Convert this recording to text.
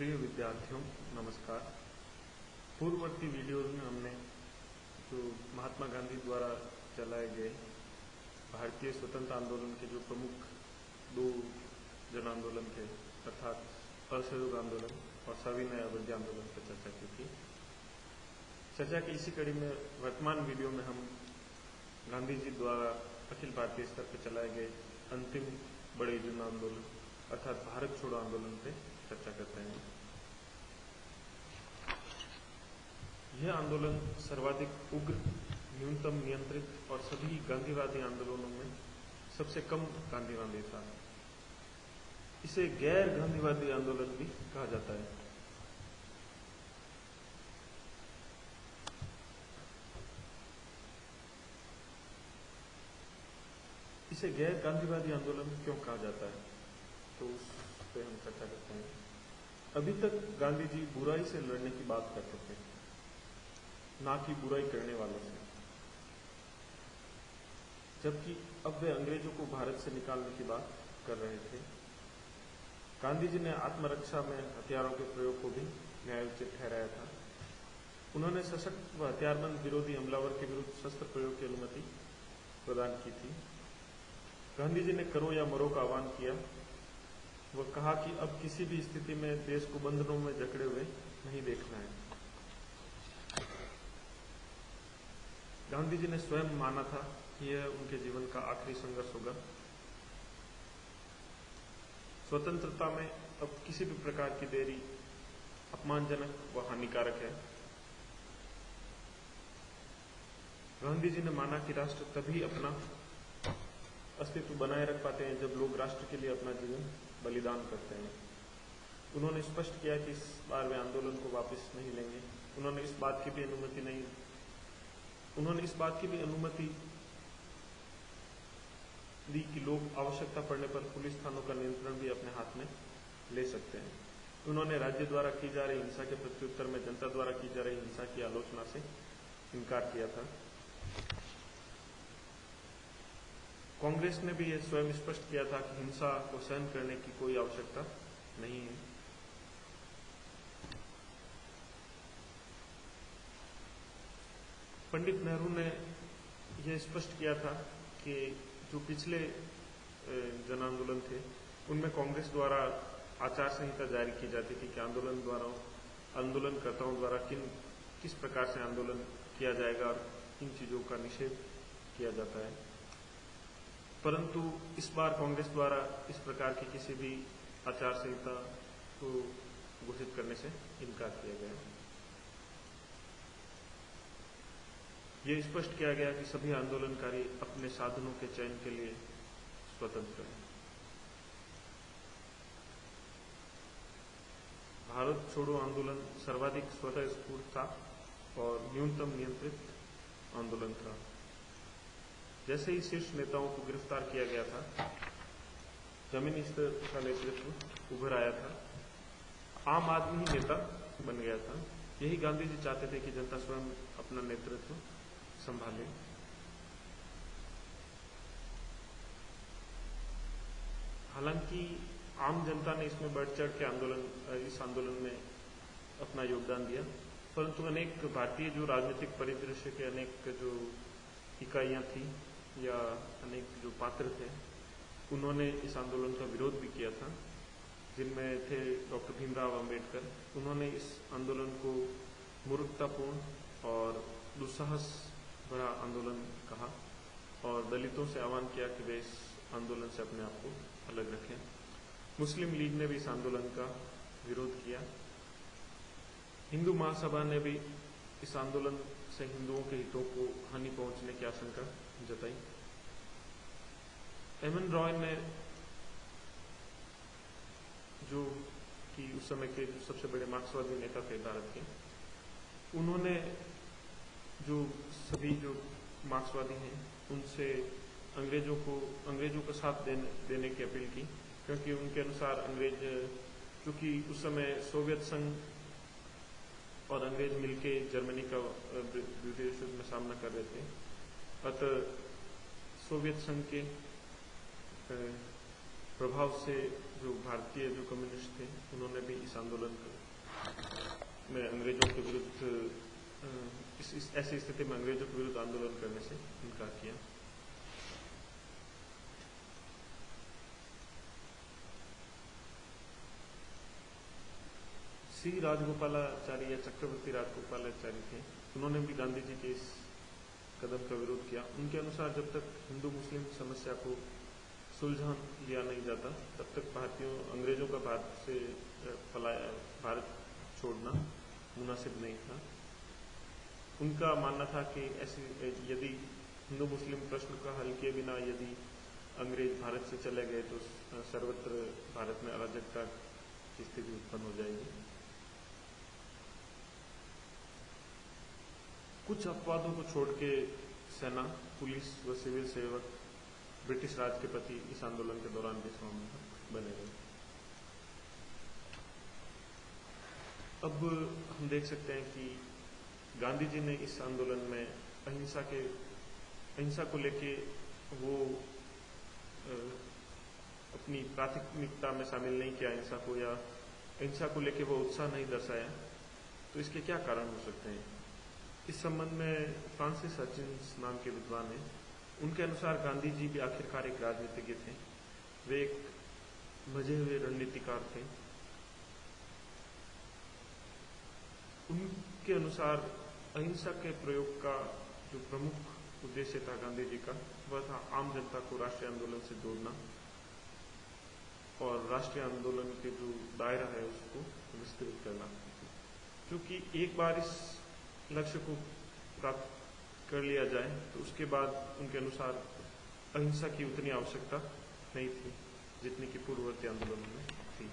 प्रिय विद्यार्थियों, नमस्कार। पूर्ववर्ती वीडियोज में हमने जो महात्मा गांधी द्वारा चलाए गए भारतीय स्वतंत्र आंदोलन के जो प्रमुख दो जन आंदोलन थे, अर्थात असहयोग आंदोलन और सविनय अवज्ञा आंदोलन पर चर्चा की थी। चर्चा की इसी कड़ी में वर्तमान वीडियो में हम गांधी जी द्वारा अखिल भारतीय स्तर पर चलाए गए अंतिम बड़े जन आंदोलन अर्थात भारत छोड़ो आंदोलन पे चर्चा करते हैं। यह आंदोलन सर्वाधिक उग्र, न्यूनतम नियंत्रित और सभी गांधीवादी आंदोलनों में सबसे कम गांधीवादी था। इसे गैर गांधीवादी आंदोलन भी कहा जाता है। इसे गैर गांधीवादी आंदोलन क्यों कहा जाता है, तो उस पर हम चर्चा करते हैं। अभी तक गांधी जी बुराई से लड़ने की बात करते थे, ना कि बुराई करने वालों से, जबकि अब वे अंग्रेजों को भारत से निकालने की बात कर रहे थे। गांधी जी ने आत्मरक्षा में हथियारों के प्रयोग को भी न्यायोचित ठहराया था। उन्होंने सशक्त व हथियारबंद विरोधी हमलावर के विरुद्ध शस्त्र प्रयोग की अनुमति प्रदान की थी। गांधी जी ने करो या मरो का आह्वान किया। वह कहा कि अब किसी भी स्थिति में देश को बंधनों में जकड़े हुए नहीं देखना है। गांधी जी ने स्वयं माना था कि यह उनके जीवन का आखिरी संघर्ष होगा। स्वतंत्रता में अब किसी भी प्रकार की देरी अपमानजनक व हानिकारक है। गांधी जी ने माना कि राष्ट्र तभी अपना अस्तित्व बनाए रख पाते हैं जब लोग राष्ट्र के लिए अपना जीवन बलिदान करते हैं। उन्होंने स्पष्ट किया कि इस बार वे आंदोलन को वापस नहीं लेंगे। उन्होंने इस बात की भी अनुमति दी कि लोग आवश्यकता पड़ने पर पुलिस थानों का नियंत्रण भी अपने हाथ में ले सकते हैं। उन्होंने राज्य द्वारा की जा रही हिंसा के प्रत्युत्तर में जनता द्वारा की जा रही हिंसा की आलोचना से इनकार किया था। कांग्रेस ने भी यह स्वयं स्पष्ट किया था कि हिंसा को सहन करने की कोई आवश्यकता नहीं है। पंडित नेहरू ने यह स्पष्ट किया था कि जो पिछले जन आंदोलन थे उनमें कांग्रेस द्वारा आचार संहिता जारी की जाती थी कि आंदोलनकर्ताओं द्वारा किस प्रकार से आंदोलन किया जाएगा और किन चीजों का निषेध किया जाता है। परंतु इस बार कांग्रेस द्वारा इस प्रकार की किसी भी आचार संहिता को घोषित करने से इनकार किया गया। यह स्पष्ट किया गया कि सभी आंदोलनकारी अपने साधनों के चयन के लिए स्वतंत्र हैं। भारत छोड़ो आंदोलन सर्वाधिक स्वतः स्फूर्त था और न्यूनतम नियंत्रित आंदोलन था। जैसे ही शीर्ष नेताओं को गिरफ्तार किया गया था, जमीनी स्तर का नेतृत्व उभर आया था। आम आदमी ही नेता बन गया था। यही गांधी जी चाहते थे कि जनता स्वयं अपना नेतृत्व संभाले। हालांकि आम जनता ने इसमें बढ़ चढ़ के इस आंदोलन में अपना योगदान दिया, परंतु अनेक भारतीय जो राजनीतिक परिदृश्य के अनेक जो इकाइयां थी या अनेक जो पात्र थे, उन्होंने इस आंदोलन का विरोध भी किया था, जिनमें थे डॉक्टर भीमराव अंबेडकर। उन्होंने इस आंदोलन को मूर्खतापूर्ण और दुस्साहस भरा आंदोलन कहा और दलितों से आह्वान किया कि वे इस आंदोलन से अपने आप को अलग रखें। मुस्लिम लीग ने भी इस आंदोलन का विरोध किया। हिंदू महासभा ने भी इस आंदोलन से हिंदुओं के हितों को हानि पहुंचने की आशंका जताई। एमएन रॉय ने, जो कि उस समय के जो सबसे बड़े मार्क्सवादी नेता थे भारत के, उन्होंने जो सभी जो मार्क्सवादी हैं उनसे अंग्रेजों को साथ देने की अपील की, क्योंकि उनके अनुसार अंग्रेज, क्योंकि उस समय सोवियत संघ और अंग्रेज मिलके जर्मनी का ब्रिटिश में सामना कर रहे थे। अतः सोवियत संघ के प्रभाव से जो भारतीय जो कम्युनिस्ट थे उन्होंने भी इस आंदोलन में अंग्रेजों के विरुद्ध ऐसी स्थिति में अंग्रेजों के विरुद्ध आंदोलन करने से इनकार किया। सी राजगोपालाचारी या चक्रवर्ती राजगोपालाचारी थे, उन्होंने भी गांधी जी के इस कदम का विरोध किया। उनके अनुसार जब तक हिंदू मुस्लिम समस्या को सुलझा लिया नहीं जाता तब तक अंग्रेजों का भारत छोड़ना मुनासिब नहीं था। उनका मानना था कि यदि हिंदू मुस्लिम प्रश्न का हल किए बिना यदि अंग्रेज भारत से चले गए तो सर्वत्र भारत में अराजकता की स्थिति उत्पन्न हो जाएगी। कुछ अपवादों को छोड़ के सेना, पुलिस व सिविल सेवक ब्रिटिश राज के प्रति इस आंदोलन के दौरान बेसमामूल बने रहे। अब हम देख सकते हैं कि गांधी जी ने इस आंदोलन में अहिंसा को लेके वो अपनी प्राथमिकता में शामिल नहीं किया अहिंसा को, या अहिंसा को लेके वो उत्साह नहीं दर्शाया। तो इसके क्या कारण हो सकते हैं? इस संबंध में फ्रांसिस हचिंस नाम के विद्वान हैं। उनके अनुसार गांधी जी भी आखिरकार एक राजनीतिज्ञ थे, वे एक मजे हुए रणनीतिकार थे। उनके अनुसार अहिंसा के प्रयोग का जो प्रमुख उद्देश्य था गांधी जी का, वह था आम जनता को राष्ट्रीय आंदोलन से जोड़ना और राष्ट्रीय आंदोलन के जो दायरा है उसको विस्तृत करना। क्योंकि एक बार इस लक्ष्य को प्राप्त कर लिया जाए तो उसके बाद उनके अनुसार अहिंसा की उतनी आवश्यकता नहीं थी जितनी कि पूर्ववर्ती आंदोलनों में थी।